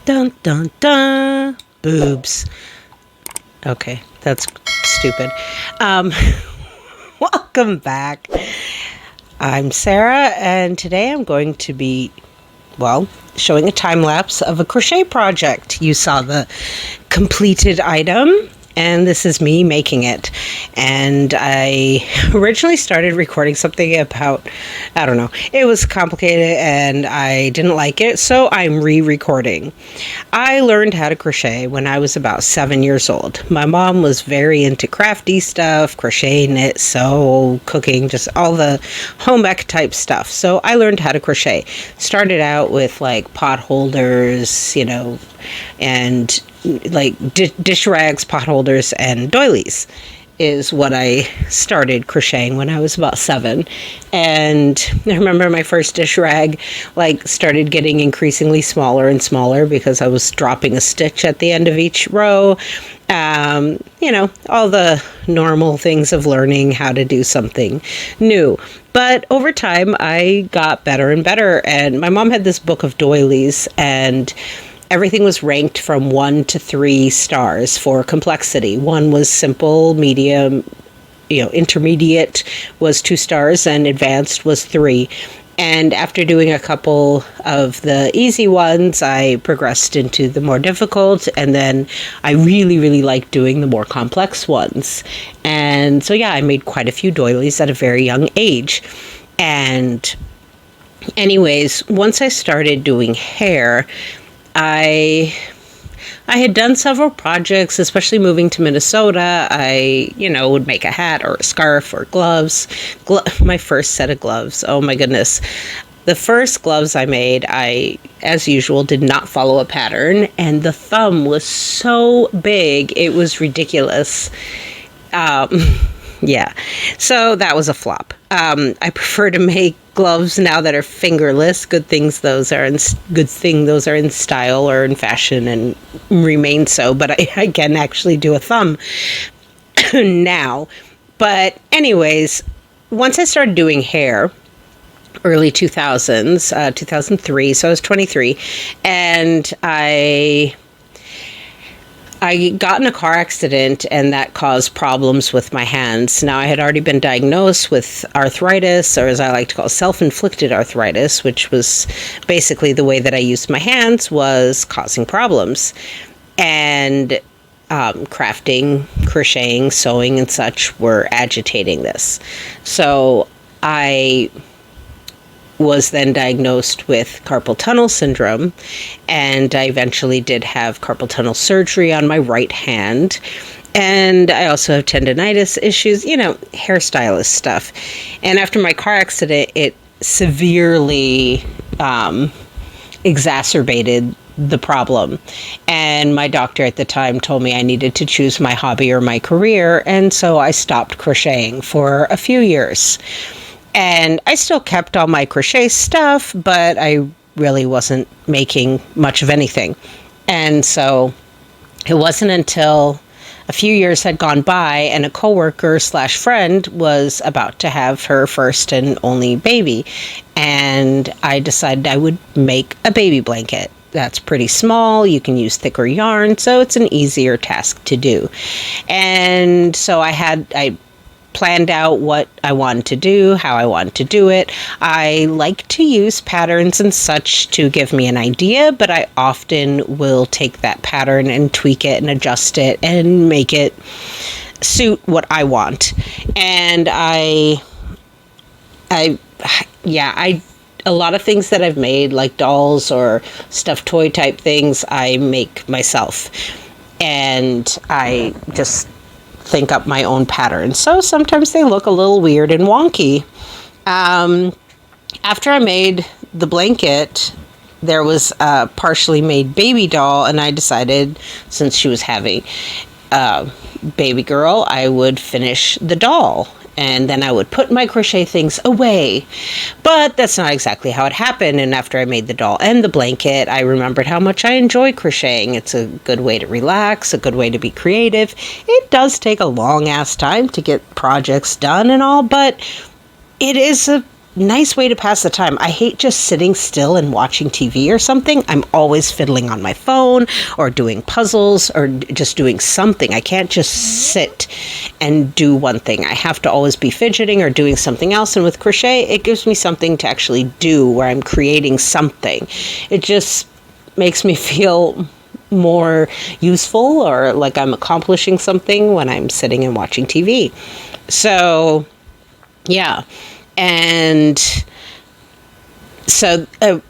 Dun dun dun. Boobs. Okay, that's stupid. Um, Welcome back. I'm Sarah, and today I'm going to be, showing a time lapse of a crochet project. You saw the completed item, and this is me making it. And I originally started recording something about, I don't know, it was complicated and I didn't like it, so I'm re-recording. I learned how to crochet when I was about 7 years old. My mom was very into crafty stuff, crochet, knit, sew, cooking, just all the home ec type stuff. So I learned how to crochet. Started out with like pot holders, and like dish rags, pot holders, and doilies is what I started crocheting when I was about 7. And I remember my first dish rag started getting increasingly smaller and smaller because I was dropping a stitch at the end of each row. All the normal things of learning how to do something new. But over time, I got better and better. And my mom had this book of doilies, and everything was ranked from 1 to 3 stars for complexity. 1 was simple, medium, intermediate was 2 stars, and advanced was 3. And after doing a couple of the easy ones, I progressed into the more difficult, and then I really, really liked doing the more complex ones. And so, I made quite a few doilies at a very young age. And anyways, once I started doing hair, I had done several projects, especially moving to Minnesota. I, would make a hat or a scarf or gloves. My first set of gloves. Oh my goodness. The first gloves I made, I, as usual, did not follow a pattern, and the thumb was so big, it was ridiculous. So that was a flop. I prefer to make gloves now that are fingerless. Good thing those are in style or in fashion and remain so. But I can actually do a thumb now. But anyways, once I started doing hair, early 2000s, 2003, so I was 23, and I got in a car accident, and that caused problems with my hands. Now, I had already been diagnosed with arthritis, or as I like to call self-inflicted arthritis, which was basically the way that I used my hands was causing problems. And crafting, crocheting, sewing, and such were agitating this. So I was then diagnosed with carpal tunnel syndrome, and I eventually did have carpal tunnel surgery on my right hand. And I also have tendonitis issues, hairstylist stuff. And after my car accident, it severely exacerbated the problem. And my doctor at the time told me I needed to choose my hobby or my career. And so I stopped crocheting for a few years. And I still kept all my crochet stuff, but I really wasn't making much of anything. And so it wasn't until a few years had gone by and a coworker/friend was about to have her first and only baby. And I decided I would make a baby blanket. That's pretty small. You can use thicker yarn, so it's an easier task to do. And so I planned out what I wanted to do, how I wanted to do it. I like to use patterns and such to give me an idea, but I often will take that pattern and tweak it and adjust it and make it suit what I want. And a lot of things that I've made, like dolls or stuffed toy type things, I make myself. And I just think up my own patterns. So sometimes they look a little weird and wonky. After I made the blanket, there was a partially made baby doll, and I decided, since she was having a baby girl, I would finish the doll. And then I would put my crochet things away. But that's not exactly how it happened. And after I made the doll and the blanket, I remembered how much I enjoy crocheting. It's a good way to relax, a good way to be creative. It does take a long ass time to get projects done and all, but it is a nice way to pass the time. I hate just sitting still and watching TV or something. I'm always fiddling on my phone or doing puzzles or just doing something. I can't just sit and do one thing. I have to always be fidgeting or doing something else. And with crochet, it gives me something to actually do where I'm creating something. It just makes me feel more useful or like I'm accomplishing something when I'm sitting and watching TV. So, yeah. And so, all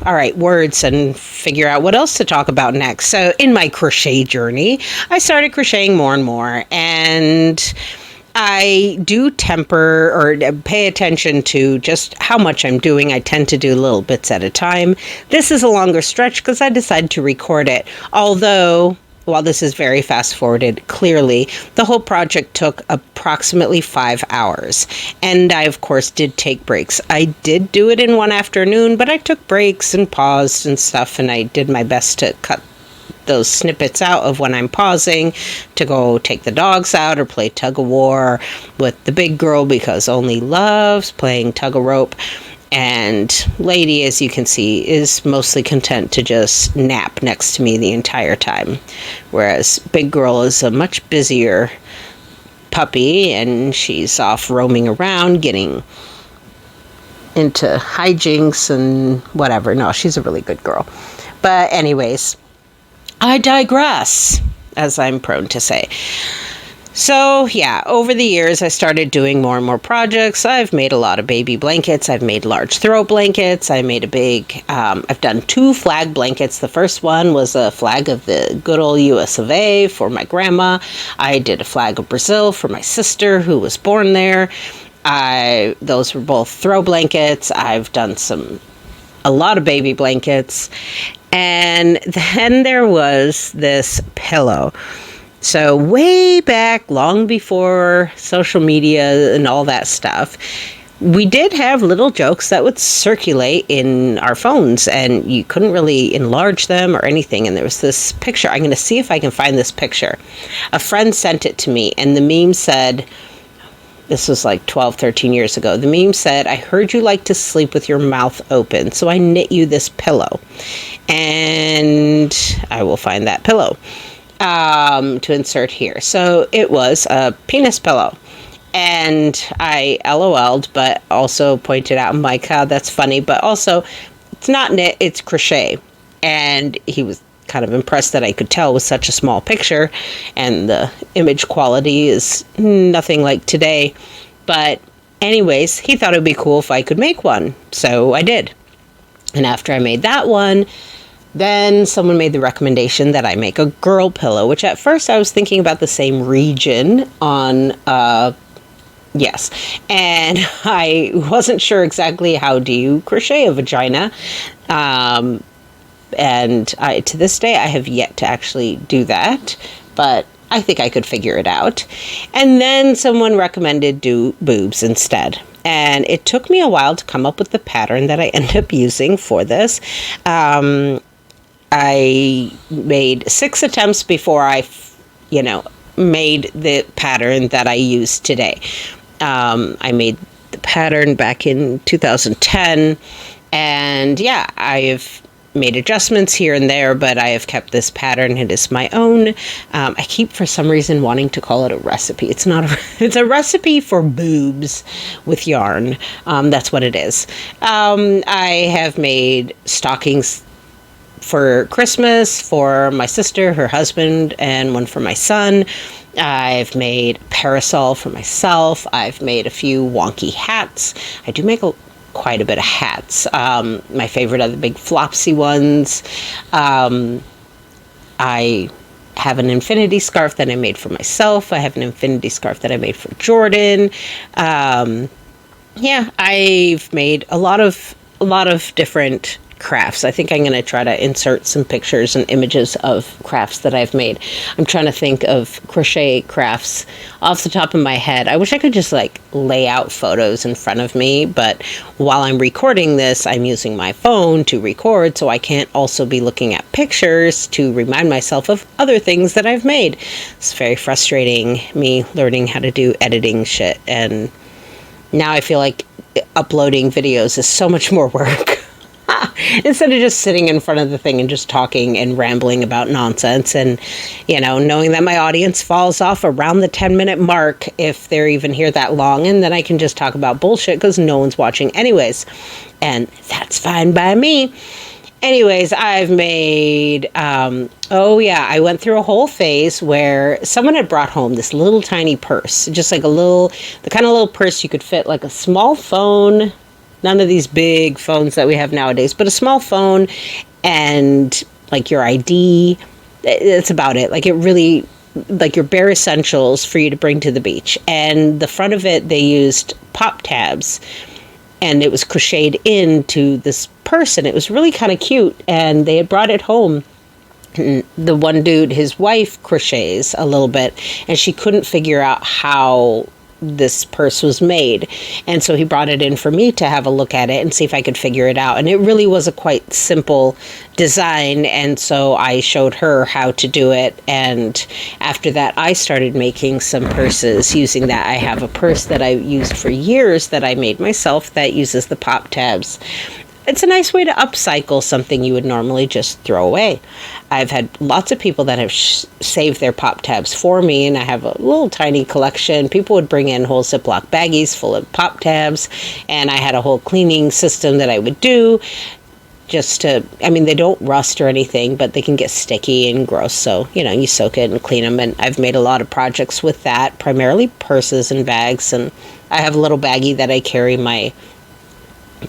right, words, and figure out what else to talk about next. So in my crochet journey, I started crocheting more and more, and I do temper or pay attention to just how much I'm doing. I tend to do little bits at a time. This is a longer stretch because I decided to record it. Although, while this is very fast forwarded, clearly, the whole project took approximately 5 hours. And I, of course, did take breaks. I did do it in one afternoon, but I took breaks and paused and stuff, and I did my best to cut those snippets out of when I'm pausing to go take the dogs out or play tug of war with the big girl because Only loves playing tug of rope. And Lady, as you can see, is mostly content to just nap next to me the entire time. Whereas Big Girl is a much busier puppy, and she's off roaming around, getting into hijinks and whatever. No, she's a really good girl. But anyways, I digress, as I'm prone to say. So, yeah, over the years, I started doing more and more projects. I've made a lot of baby blankets. I've made large throw blankets. I made a big, I've done 2 flag blankets. The first one was a flag of the good old US of A for my grandma. I did a flag of Brazil for my sister who was born there. Those were both throw blankets. I've done a lot of baby blankets. And then there was this pillow. So way back, long before social media and all that stuff, we did have little jokes that would circulate in our phones, and you couldn't really enlarge them or anything. And there was this picture. I'm going to see if I can find this picture. A friend sent it to me, and the meme said, this was like 12, 13 years ago. The meme said, "I heard you like to sleep with your mouth open, so I knit you this pillow." And I will find that pillow to insert here. So it was a penis pillow. And I LOL'd, but also pointed out, my God, that's funny. But also, it's not knit, it's crochet. And he was kind of impressed that I could tell with such a small picture. And the image quality is nothing like today. But anyways, he thought it would be cool if I could make one. So I did. And after I made that one, then someone made the recommendation that I make a girl pillow, which at first I was thinking about the same region on, yes. And I wasn't sure exactly how do you crochet a vagina. And to this day, I have yet to actually do that, but I think I could figure it out. And then someone recommended do boobs instead. And it took me a while to come up with the pattern that I ended up using for this. I made 6 attempts before I, made the pattern that I use today. I made the pattern back in 2010, and yeah, I've made adjustments here and there, but I have kept this pattern. It is my own. I keep, for some reason, wanting to call it a recipe. It's not. It's a recipe for boobs with yarn. That's what it is. I have made stockings for Christmas for my sister, her husband, and one for my son. I've made a parasol for myself. I've made a few wonky hats. I do make quite a bit of hats. My favorite are the big flopsy ones. I have an infinity scarf that I made for myself. I have an infinity scarf that I made for Jordan. Yeah, I've made a lot of different crafts. I think I'm going to try to insert some pictures and images of crafts that I've made. I'm trying to think of crochet crafts off the top of my head. I wish I could just lay out photos in front of me, but while I'm recording this, I'm using my phone to record, so I can't also be looking at pictures to remind myself of other things that I've made. It's very frustrating, me learning how to do editing shit, and now I feel like uploading videos is so much more work. Instead of just sitting in front of the thing and just talking and rambling about nonsense, and, you know, knowing that my audience falls off around the 10-minute mark if they're even here that long, and then I can just talk about bullshit because no one's watching anyways, and that's fine by me. Anyways, I've made, I went through a whole phase where someone had brought home this little tiny purse, just like the kind of little purse you could fit like a small phone. None of these big phones that we have nowadays, but a small phone and like your ID. That's about it. Like, it really, like, your bare essentials for you to bring to the beach. And the front of it, they used pop tabs, and it was crocheted into this purse, and it was really kind of cute. And they had brought it home. The one dude, his wife crochets a little bit, and she couldn't figure out how this purse was made, and so he brought it in for me to have a look at it and see if I could figure it out. And it really was a quite simple design, and so I showed her how to do it. And after that, I started making some purses using that. I have a purse that I used for years that I made myself that uses the pop tabs. It's a nice way to upcycle something you would normally just throw away. I've had lots of people that have saved their pop tabs for me, and I have a little tiny collection. People would bring in whole Ziploc baggies full of pop tabs, and I had a whole cleaning system that I would do just to, I mean, they don't rust or anything, but they can get sticky and gross. So, you know, you soak it and clean them. And I've made a lot of projects with that, primarily purses and bags. And I have a little baggie that I carry my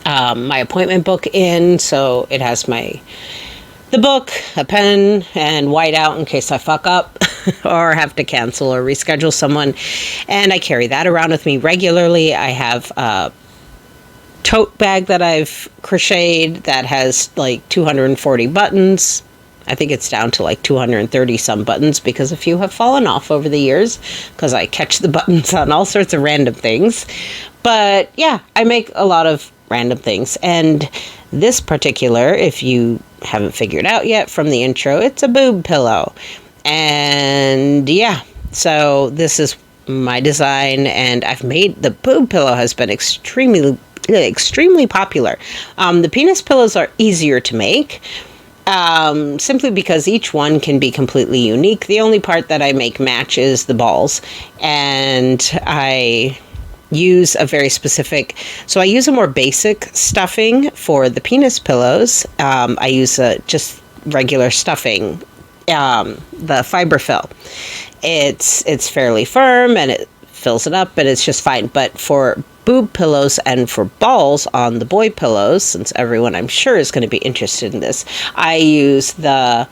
appointment book in, so it has the book, a pen, and whiteout in case I fuck up or have to cancel or reschedule someone. And I carry that around with me regularly. I have a tote bag that I've crocheted that has like 240 buttons. I think it's down to like 230 some buttons because a few have fallen off over the years because I catch the buttons on all sorts of random things. But yeah, I make a lot of random things. And this particular, if you haven't figured out yet from the intro, it's a boob pillow. And yeah, so this is my design, and I've made, the boob pillow has been extremely popular. The penis pillows are easier to make, simply because each one can be completely unique. The only part that I make match is the balls, and I use a very specific, so I use a more basic stuffing for the penis pillows. I use just regular stuffing, the fiberfill. It's fairly firm and it fills it up, but it's just fine. But for boob pillows and for balls on the boy pillows, since everyone I'm sure is going to be interested in this, I use the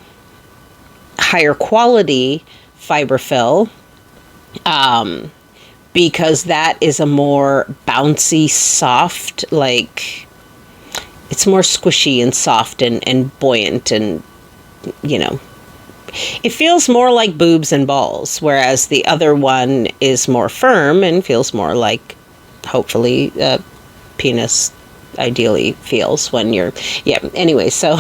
higher quality fiberfill, because that is a more bouncy, soft, like, it's more squishy and soft and buoyant, and, you know, it feels more like boobs and balls, whereas the other one is more firm and feels more like, hopefully, penis ideally feels when you're, yeah, anyway, so,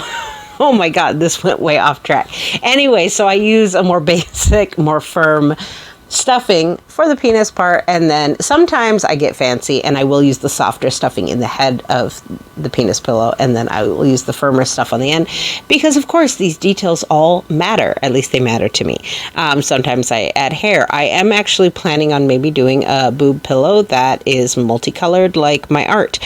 oh my god, this went way off track. Anyway, so I use a more basic, more firm stuffing for the penis part, and then sometimes I get fancy and I will use the softer stuffing in the head of the penis pillow, and then I will use the firmer stuff on the end, because of course these details all matter. At least they matter to me. Sometimes I add hair. I am actually planning on maybe doing a boob pillow that is multicolored like my art,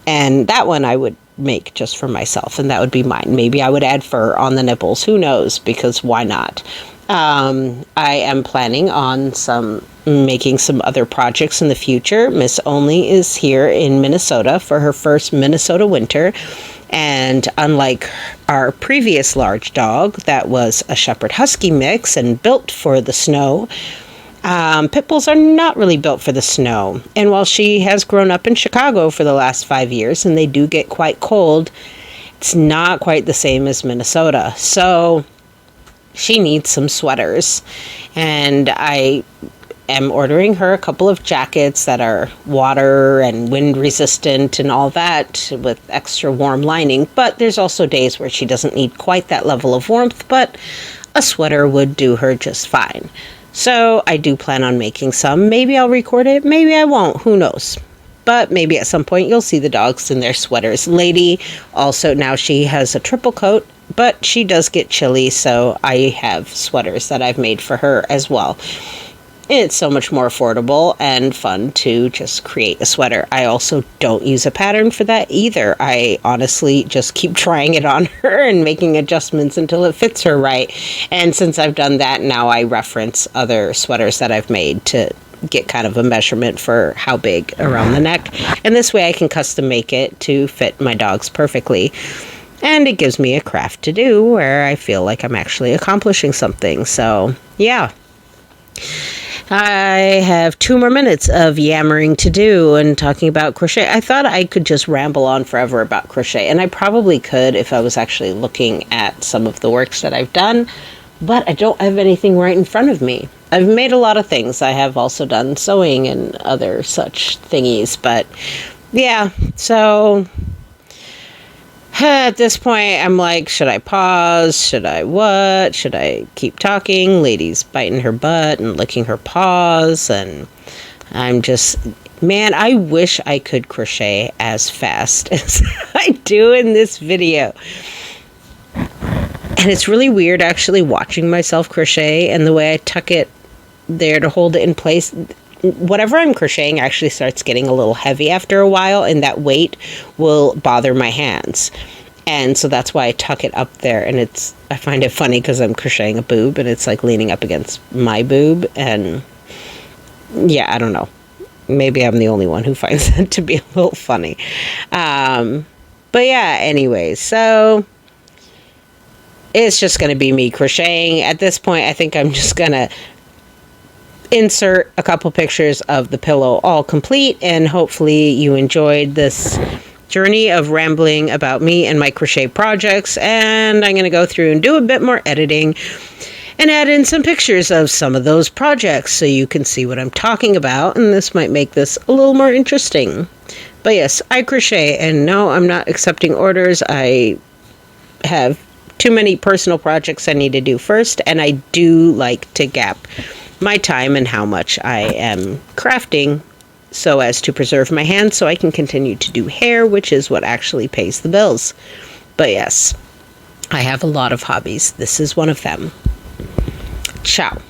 and that one I would make just for myself, and that would be mine. Maybe I would add fur on the nipples, who knows, because why not? I am planning on making some other projects in the future. Miss Only is here in Minnesota for her first Minnesota winter. And unlike our previous large dog that was a Shepherd Husky mix and built for the snow, pit bulls are not really built for the snow. And while she has grown up in Chicago for the last 5 years and they do get quite cold, it's not quite the same as Minnesota. So she needs some sweaters, and I am ordering her a couple of jackets that are water and wind resistant and all that with extra warm lining. But there's also days where she doesn't need quite that level of warmth, but a sweater would do her just fine. So I do plan on making some. Maybe I'll record it, maybe I won't, who knows. But maybe at some point you'll see the dogs in their sweaters. Lady, also now she has a triple coat, but she does get chilly, so I have sweaters that I've made for her as well. It's so much more affordable and fun to just create a sweater. I also don't use a pattern for that either. I honestly just keep trying it on her and making adjustments until it fits her right. And since I've done that, now I reference other sweaters that I've made to get kind of a measurement for how big around the neck. And this way I can custom make it to fit my dogs perfectly. And it gives me a craft to do where I feel like I'm actually accomplishing something. So, yeah. I have 2 more minutes of yammering to do and talking about crochet. I thought I could just ramble on forever about crochet, and I probably could if I was actually looking at some of the works that I've done, but I don't have anything right in front of me. I've made a lot of things. I have also done sewing and other such thingies, but yeah, so at this point, I'm like, should I pause? Should I what? Should I keep talking? Lady's biting her butt and licking her paws, and I'm just, man, I wish I could crochet as fast as I do in this video. And it's really weird actually watching myself crochet and the way I tuck it there to hold it in place. Whatever I'm crocheting actually starts getting a little heavy after a while, and that weight will bother my hands. And so that's why I tuck it up there. And I find it funny because I'm crocheting a boob and it's like leaning up against my boob. And yeah, I don't know. Maybe I'm the only one who finds that to be a little funny. But yeah, anyway, so it's just going to be me crocheting. At this point, I think I'm just going to insert a couple pictures of the pillow all complete, and hopefully you enjoyed this journey of rambling about me and my crochet projects. And I'm going to go through and do a bit more editing and add in some pictures of some of those projects so you can see what I'm talking about, and this might make this a little more interesting. But yes, I crochet, and no, I'm not accepting orders. I have too many personal projects I need to do first, and I do like to gap my time and how much I am crafting so as to preserve my hands so I can continue to do hair, which is what actually pays the bills. But yes, I have a lot of hobbies. This is one of them. Ciao.